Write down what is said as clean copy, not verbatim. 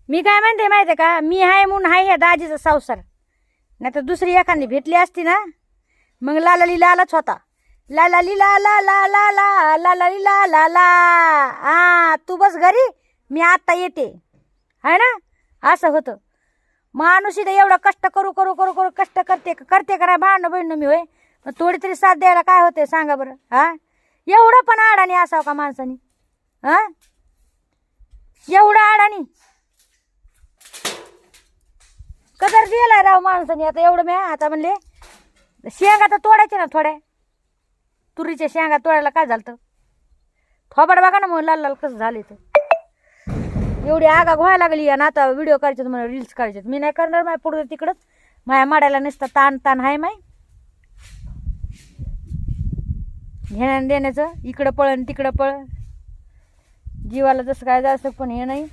मी काय म्हणते माहिती का, मी हाय म्हणून हाय ह्या दाजीचा संसार, नाही तर दुसरी एखादी भेटली असती ना मग लालाली लालाच होता. लालाली ला ला ला ला ला लालाली ला ला ला. हा तू बस घरी, मी आता येते, है ना. असं होतं. माणूस इथं एवढं कष्ट करू करू करू करू कष्ट करते का नाही भांडणं बहिणं मी होय. मग थोडी तरी साथ द्यायला काय होते सांगा बरं. हा एवढं पण अडाणी असावं का माणसानी. हा एवढं अडाणी कदर दिलाय राव माणसानी. आता एवढं मी आता म्हणले शेंगा तर तोडायचे ना, थोड्या तुरीच्या शेंगा तोडायला काय झालं. थोबाड बघा ना मग लाल लाल कसं झाले. तर एवढी आगा व्हायला लागली आणि आता व्हिडिओ करायचे मला, रील्स करायचे. मी नाही करणार. माझ्या पुढे तिकडंच माझ्या माड्याला नुसतं ताण ताण आहे. माय घेण्या देण्याचं, इकडं पळ आणि तिकडं पळ, जीवाला जसं काय जायचं पण हे नाही.